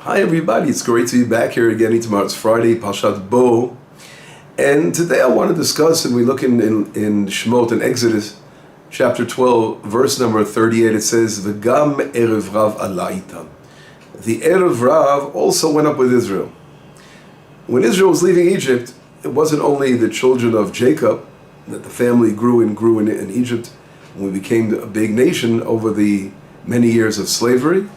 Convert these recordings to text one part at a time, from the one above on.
Hi everybody, it's great to be back here again. Tomorrow it's Friday, Parashat Bo. And today I want to discuss, and we look in Shemot, in Exodus, chapter 12, verse number 38, it says, V'gam erev rav ala itam. The erev rav also went up with Israel. When Israel was leaving Egypt, it wasn't only the children of Jacob, that the family grew in Egypt, when we became a big nation over the many years of slavery,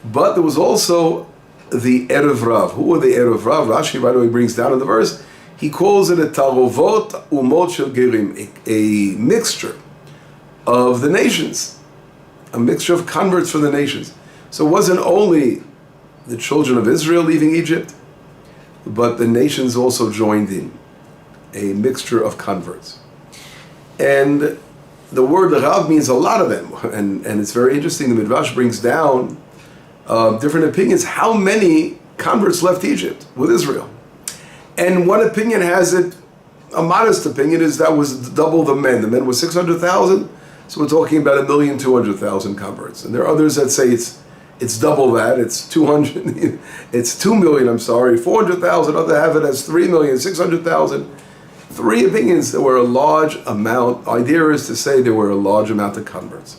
but there was also the Erev Rav. Who were the Erev Rav? Rashi right away brings down in the verse, he calls it a Tarovot Umot Shel Gerim, a mixture of the nations, a mixture of converts from the nations. So it wasn't only the children of Israel leaving Egypt, but the nations also joined in, a mixture of converts. And the word Rav means a lot of them, and it's very interesting. The Midrash brings down different opinions, how many converts left Egypt with Israel. And one opinion has it, a modest opinion, is that was double the men. The men were 600,000, so we're talking about 1,200,000 converts. And there are others that say it's double that, it's 200, it's 2 million, 400,000, others have it as 3,600,000. Three opinions. There were a large amount. The idea is to say there were a large amount of converts.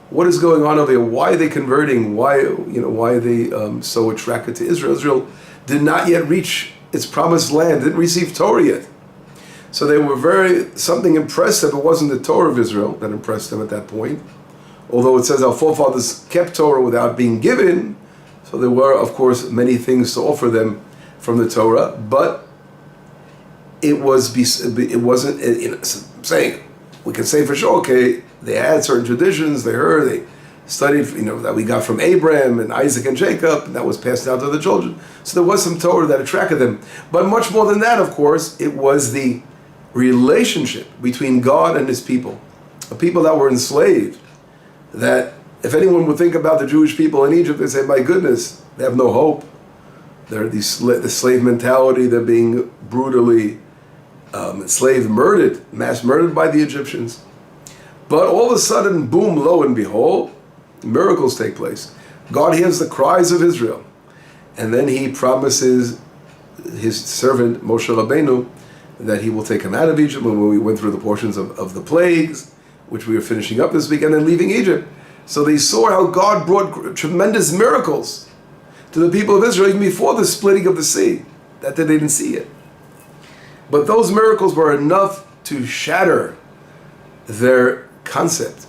What is going on over there? Why are they converting? Why are they so attracted to Israel? Israel did not yet reach its promised land, didn't receive Torah yet. So they were something impressive. It wasn't the Torah of Israel that impressed them at that point. Although it says our forefathers kept Torah without being given, so there were, of course, many things to offer them from the Torah, but it wasn't saying, we can say for sure, okay, they had certain traditions, they studied, that we got from Abraham and Isaac and Jacob, and that was passed down to the children. So there was some Torah that attracted them. But much more than that, of course, it was the relationship between God and His people. The people that were enslaved, that if anyone would think about the Jewish people in Egypt, they'd say, my goodness, they have no hope. They're the slave mentality, they're being brutally enslaved, mass murdered by the Egyptians. But all of a sudden, boom, lo and behold, miracles take place. God hears the cries of Israel. And then He promises His servant, Moshe Rabbeinu, that He will take him out of Egypt. When we went through the portions of the plagues, which we are finishing up this week, and then leaving Egypt. So they saw how God brought tremendous miracles to the people of Israel even before the splitting of the sea. That they didn't see it. But those miracles were enough to shatter their concept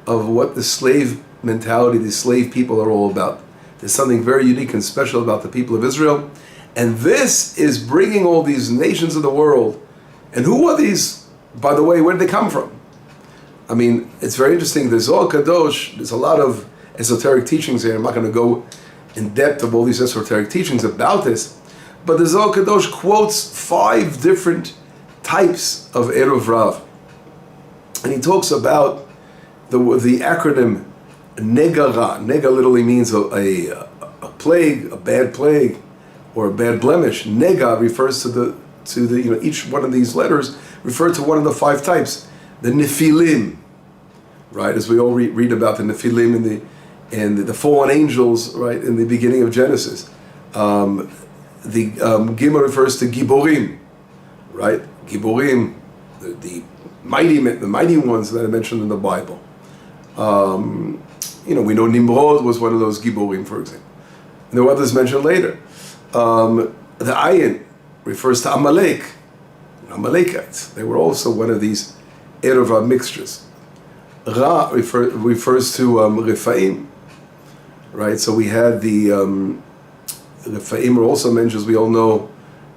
of what the slave mentality, the slave people are all about. There's something very unique and special about the people of Israel. And this is bringing all these nations of the world. And who are these, by the way, where did they come from? I mean, it's very interesting. The Zohar Kadosh, there's a lot of esoteric teachings here. I'm not going to go in depth of all these esoteric teachings about this. But the Zohar Kadosh quotes 5 different types of Erev Rav. And he talks about the acronym Negara. Nega literally means a plague, a bad plague, or a bad blemish. Nega refers to the each one of these letters refer to one of the 5 types. The Nephilim, right? As we all read about the Nephilim and the fallen angels, right, in the beginning of Genesis. The Gimel refers to Giborim, right? Giborim, the mighty ones that are mentioned in the Bible. We know Nimrod was one of those Giborim, for example. And there were others mentioned later. The Ayin refers to Amalek, Amalekites. They were also one of these Erev Rav mixtures. Ra refers to Rephaim, right? So we had the Rephaim are also mentioned, as we all know,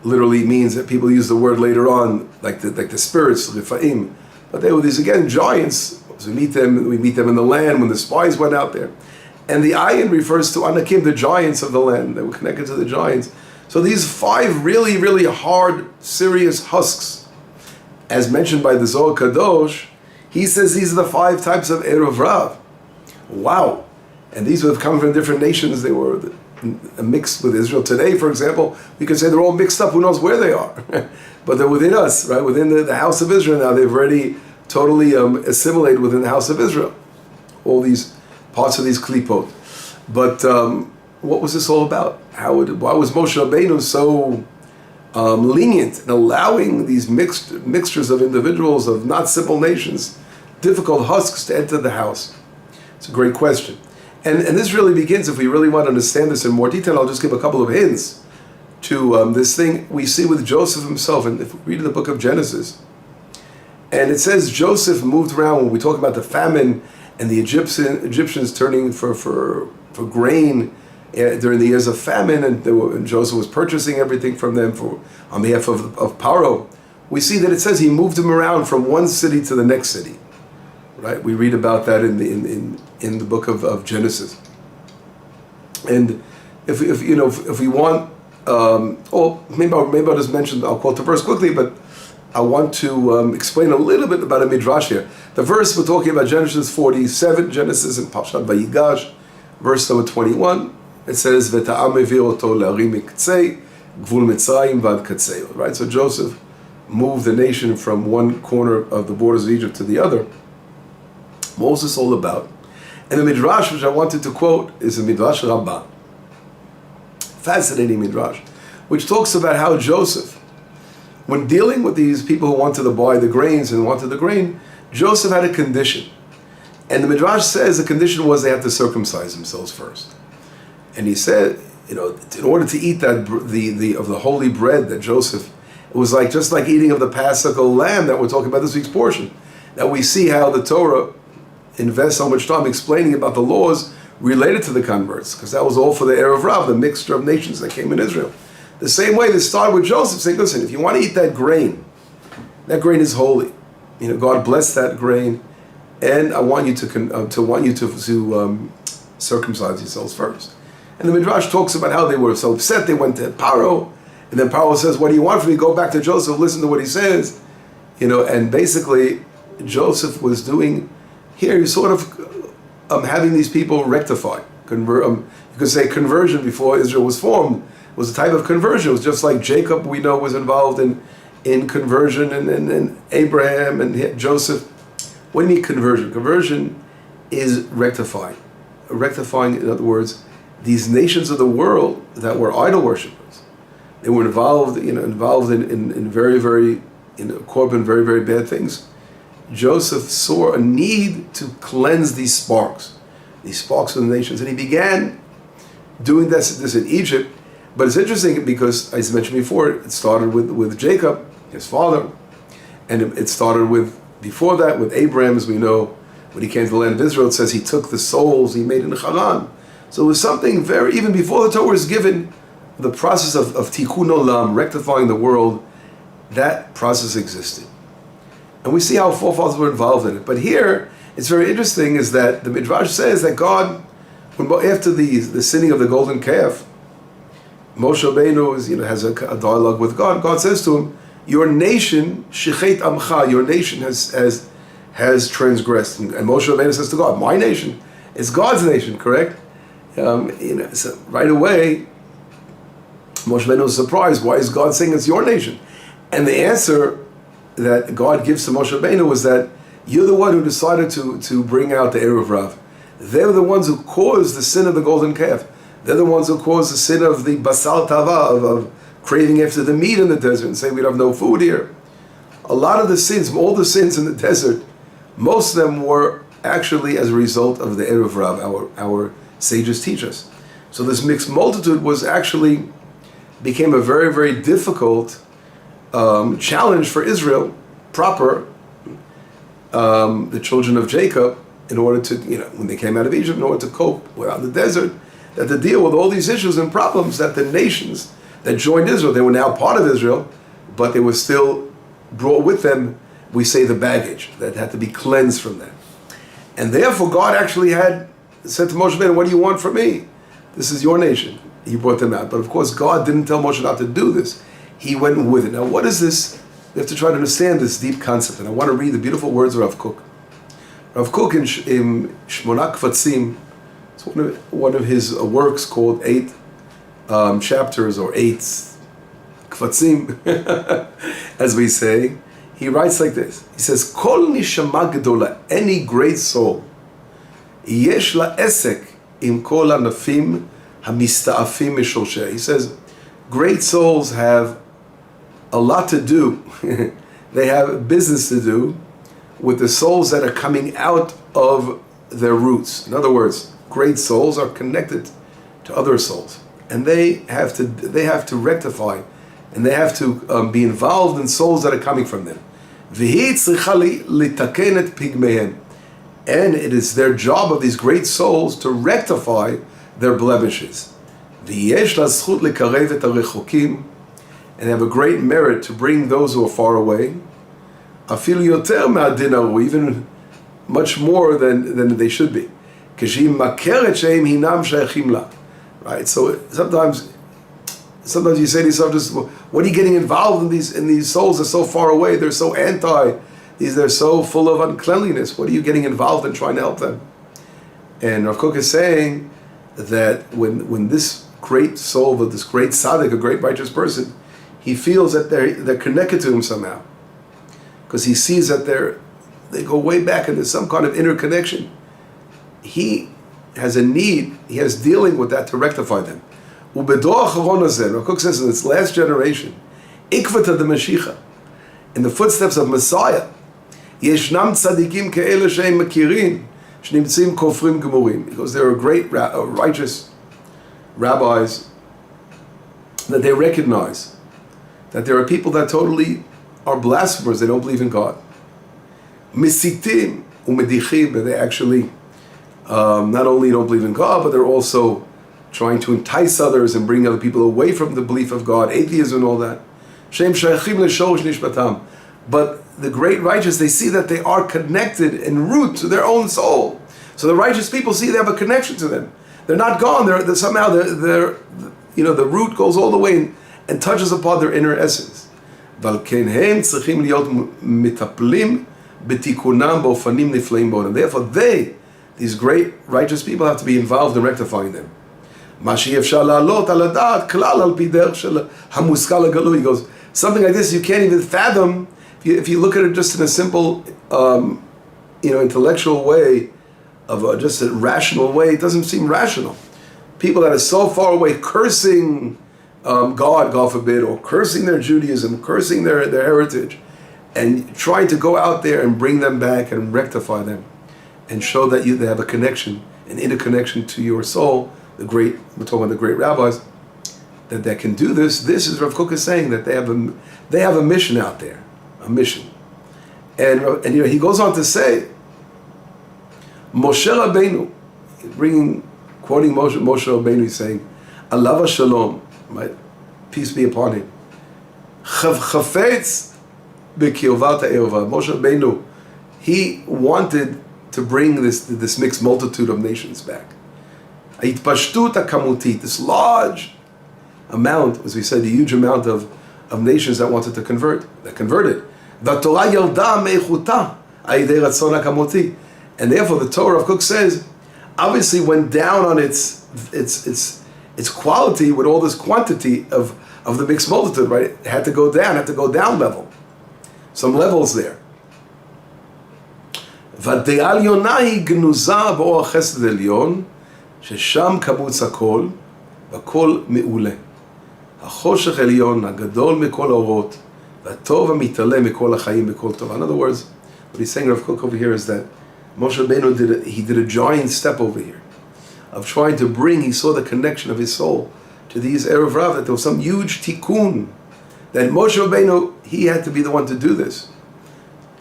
literally means that people use the word later on, like the spirits, Rephaim. But they were these, again, giants. So we meet them in the land when the spies went out there. And the Ayin refers to Anakim, the giants of the land. They were connected to the giants. So these 5 really, really hard, serious husks, as mentioned by the Zohar Kadosh, he says these are the 5 types of Erev Rav. Wow. And these would have come from different nations. They were mixed with Israel. Today, for example, we could say they're all mixed up. Who knows where they are? But they're within us, right? Within the house of Israel now. They've already totally assimilated within the house of Israel. All these parts of these klipot. But what was this all about? Why was Moshe Rabbeinu so lenient in allowing these mixtures of individuals, of not simple nations, difficult husks to enter the house? It's a great question. And this really begins, if we really want to understand this in more detail, I'll just give a couple of hints to this thing we see with Joseph himself. And if we read the book of Genesis, and it says Joseph moved around when we talk about the famine and the Egyptians turning for grain during the years of famine, and Joseph was purchasing everything from them on behalf of Paro. We see that it says he moved him around from one city to the next city. Right? We read about that in the book of Genesis. And if we want, maybe I'll just mention, I'll quote the verse quickly, but I want to explain a little bit about a midrash here. The verse we're talking about, Genesis 47, Genesis and Parashat Vayigash, verse number 21. It says, "V'ta'am evir oto la'arim miktzei, gvul Mitzrayim vad katzei." Right. So Joseph moved the nation from one corner of the borders of Egypt to the other. What was this all about? And the midrash which I wanted to quote is the midrash Rabbah. Fascinating midrash, which talks about how Joseph, when dealing with these people who wanted to buy the grains and wanted the grain, Joseph had a condition. And the midrash says the condition was they had to circumcise themselves first. And he said, in order to eat that of the holy bread that Joseph, it was just like eating of the Paschal lamb that we're talking about this week's portion. Now we see how the Torah invests so much time explaining about the laws related to the converts, because that was all for the Erev Rav, the mixture of nations that came in Israel. The same way they started with Joseph, saying, listen, if you want to eat that grain is holy. God blessed that grain, and I want you to circumcise yourselves first. And the Midrash talks about how they were so upset. They went to Paro, and then Paro says, "What do you want from me?" Go back to Joseph, listen to what he says. And basically, Joseph was doing here. He's sort of having these people rectify. You could say conversion before Israel was formed was a type of conversion. It was just like Jacob, we know, was involved in conversion, and Abraham and Joseph. What do you mean conversion? Conversion is rectifying. Rectifying, in other words, these nations of the world that were idol worshippers. They were involved in very, very, caught in very, very bad things. Joseph saw a need to cleanse these sparks of the nations, and he began doing this in Egypt. But it's interesting because, as I mentioned before, it started with Jacob, his father, and it started before that with Abraham, as we know, when he came to the land of Israel. It says he took the souls he made in Haran. So it was something even before the Torah was given, the process of tikkun olam, rectifying the world, that process existed. And we see how forefathers were involved in it. But here, it's very interesting is that the Midrash says that God, after the sinning of the golden calf, Moshe Rabbeinu has a dialogue with God. God says to him, "Your nation, shechet amcha, your nation has transgressed." And Moshe Rabbeinu says to God, "My nation is God's nation, correct?" So right away, Moshe Rabbeinu was surprised. Why is God saying it's your nation? And the answer that God gives to Moshe Rabbeinu was that you're the one who decided to bring out the Erev Rav. They're the ones who caused the sin of the golden calf. They're the ones who caused the sin of the basal tava, of craving after the meat in the desert and saying we'd have no food here. A lot of the sins, all the sins in the desert, most of them were actually as a result of the Erev Rav, our sages teach us. So this mixed multitude became a very, very difficult challenge for Israel proper, the children of Jacob, in order to, when they came out of Egypt, in order to cope without the desert, that to deal with all these issues and problems that the nations that joined Israel, they were now part of Israel, but they were still brought with them, we say, the baggage that had to be cleansed from them. And therefore God actually said to Moshe Rabbeinu, "What do you want from me? This is your nation." He brought them out. But of course God didn't tell Moshe not to do this. He went with it. Now what is this? We have to try to understand this deep concept. And I want to read the beautiful words of Rav Kook. Rav Kook in Shmona Kvatzim, it's one of his works called 8 chapters or 8 Kvatzim, as we say. He writes like this. He says, "Kol nishama gedola," any great soul, yesh la esek im kol hanafim hamista'afim mishulsheh. He says, great souls have a lot to do. They have business to do with the souls that are coming out of their roots. In other words, great souls are connected to other souls, and they have to rectify, and they have to be involved in souls that are coming from them. And it is their job of these great souls to rectify their blemishes. And have a great merit to bring those who are far away, even much more than they should be. Right? So sometimes you say to yourself, just what are you getting involved in these souls that are so far away? They're so they're so full of uncleanliness. What are you getting involved in trying to help them? And Rav Kook is saying that when this great soul, this great tzaddik, a great righteous person, he feels that they're connected to him somehow, because he sees that they go way back and there's some kind of interconnection. He has a need, he has dealing with that to rectify them. Rav Kook says in this last generation, ikvata de Mashiach, in the footsteps of Messiah, yeshnam tzadikim ke'ele she'em makirin shnimtzim kofrim gemurim, because there are great righteous rabbis that they recognize that there are people that totally are blasphemers, they don't believe in God. Misitim umedichim, but they actually not only don't believe in God, but they're also trying to entice others and bring other people away from the belief of God, atheism and all that. Shem shayachim l'shorosh nishmatam. But the great righteous, they see that they are connected en route to their own soul. So the righteous people see they have a connection to them. They're not gone. They're somehow the root goes all the way and touches upon their inner essence. And therefore these great righteous people, have to be involved in rectifying them. He goes, something like this you can't even fathom if you look at it just in a simple intellectual way, of just a rational way. It doesn't seem rational. People that are so far away cursing God forbid, or cursing their Judaism, cursing their heritage, and trying to go out there and bring them back and rectify them and show that they have a connection, an interconnection to your soul. We're talking about the great rabbis that can do this. This is Rav Kook is saying that they have a mission out there, a mission. And he goes on to say, Moshe Rabbeinu, quoting Moshe Rabbeinu, he's saying, Alav Shalom, right? Peace be upon him. Chafetz b'kirvat ha'erva. Moshe Rabbeinu, he wanted to bring this mixed multitude of nations back. Ha'itpashtut ha'kamutit, this large amount, as we said, a huge amount of nations that wanted to convert, that converted. V'torah yarda me'echuta ha'idei ratzon ha'kamuti. And therefore the Torah of Kook says, obviously went down on its quality with all this quantity of the mixed multitude, right? It had to go down level. Some levels there. V'de'al yonahi gnuza b'or chesed elyon, shesham kabutz hakol, v'kol me'ule. Hachoshech elyon, hagadol mikol orot, v'tov ha'mitale mikol ha'chaim mikol tov. In other words, what he's saying, Rav Kook, over here is that Moshe Rabbeinu did a giant step over here of trying to bring. He saw the connection of his soul to these Erev Rav, that there was some huge tikkun, that Moshe Rabbeinu, he had to be the one to do this.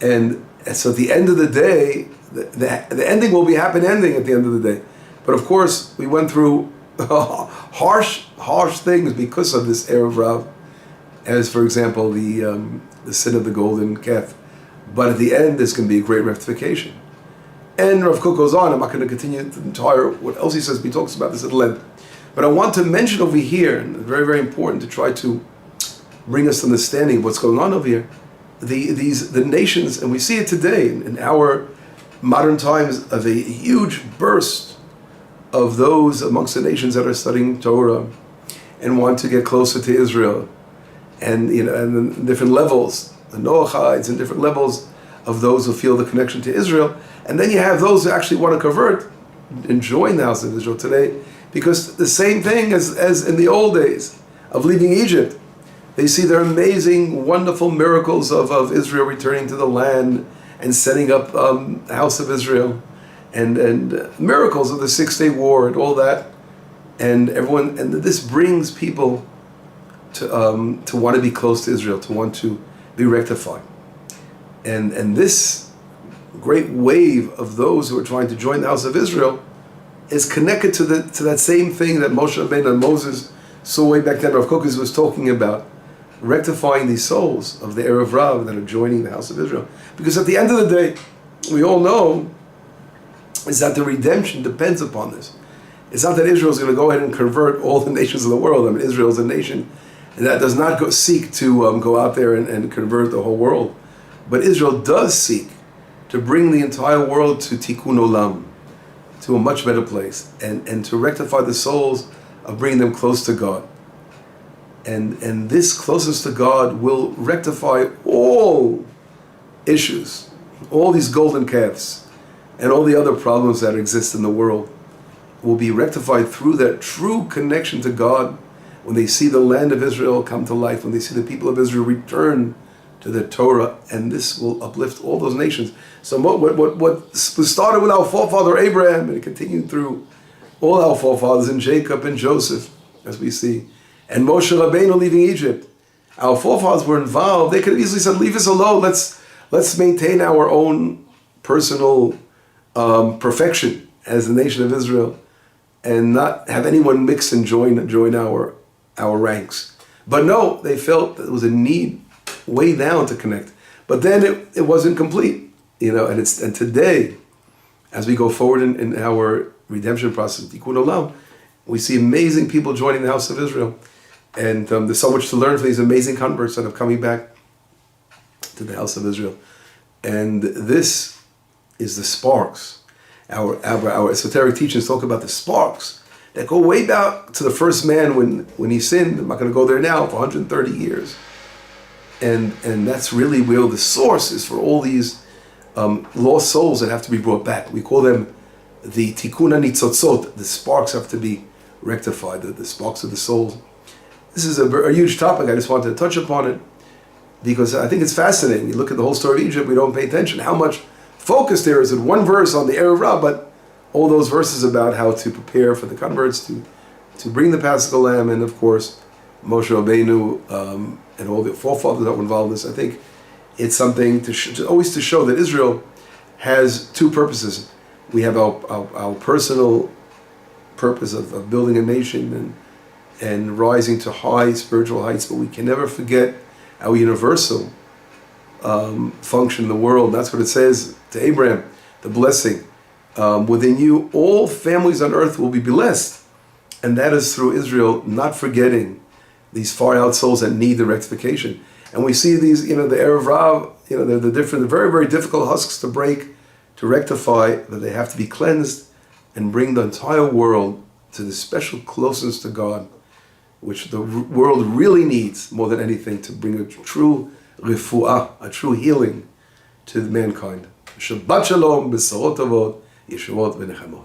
And so at the end of the day, the ending will be happy ending at the end of the day. But of course, we went through harsh things because of this Erev Rav, as for example, the sin of the golden calf. But at the end, there's going to be a great rectification. And Rav Kook goes on. I'm not going to continue the entire, what else he says, but he talks about this at length. But I want to mention over here, and it's very, very important to try to bring us to understanding of what's going on over here, the nations, and we see it today in our modern times, of a huge burst of those amongst the nations that are studying Torah and want to get closer to Israel, and and different levels, the Noachites, and different levels of those who feel the connection to Israel. And then you have those who actually want to convert and join the house of Israel. Today, Because the same thing as in the old days of leaving Egypt, they see their amazing, wonderful miracles of Israel returning to the land and setting up the house of Israel, and miracles of the 6-day war and all that, and everyone, and this brings people to want to be close to Israel, to want to be rectified, and this great wave of those who are trying to join the house of Israel is connected to that same thing that Moshe Rabbeinu and Moses saw way back then. Rav Kookes was talking about rectifying these souls of the Erev Rav that are joining the house of Israel. Because at the end of the day, we all know is that the redemption depends upon this. It's not that Israel is going to go ahead and convert all the nations of the world. I mean, Israel is a nation that does not seek to go out there and convert the whole world. But Israel does seek to bring the entire world to Tikkun Olam, to a much better place, and to rectify the souls of bringing them close to God. And this closeness to God will rectify all issues, all these golden calves, and all the other problems that exist in the world will be rectified through that true connection to God. When they see the land of Israel come to life, when they see the people of Israel return to the Torah, and this will uplift all those nations. So what started with our forefather Abraham, and it continued through all our forefathers, and Jacob and Joseph, as we see, and Moshe Rabbeinu leaving Egypt. Our forefathers were involved. They could have easily said, leave us alone, let's maintain our own personal perfection as the nation of Israel, and not have anyone mix and join our ranks. But no, they felt that there was a need way down to connect. But then it wasn't complete, and today, as we go forward in our redemption process, Tikkun Olam, we see amazing people joining the house of Israel. And there's so much to learn from these amazing converts that are coming back to the house of Israel. And this is the sparks. Our esoteric teachings talk about the sparks that go way back to the first man when he sinned. I'm not going to go there now, for 130 years. And that's really where the source is for all these lost souls that have to be brought back. We call them the Tikkun HaNitzotzot. The sparks have to be rectified, the sparks of the souls. This is a huge topic. I just wanted to touch upon it because I think it's fascinating. You look at the whole story of Egypt, we don't pay attention how much focus there is in one verse on the Erev Rav, but all those verses about how to prepare for the converts to bring the Paschal Lamb, and of course Moshe Rabbeinu and all the forefathers that were involved in this. I think it's something to always to show that Israel has two purposes. We have our personal purpose of building a nation and rising to high spiritual heights, but we can never forget our universal function in the world. And that's what it says to Abraham, the blessing. Within you, all families on earth will be blessed. And that is through Israel not forgetting these far out souls that need the rectification. And we see these, the Erev Rav, they're the very, very difficult husks to break, to rectify, that they have to be cleansed and bring the entire world to the special closeness to God, which the world really needs more than anything to bring a true refuah, a true healing to mankind. Shabbat shalom, b'sorot tovot, yeshuot v'nechemot.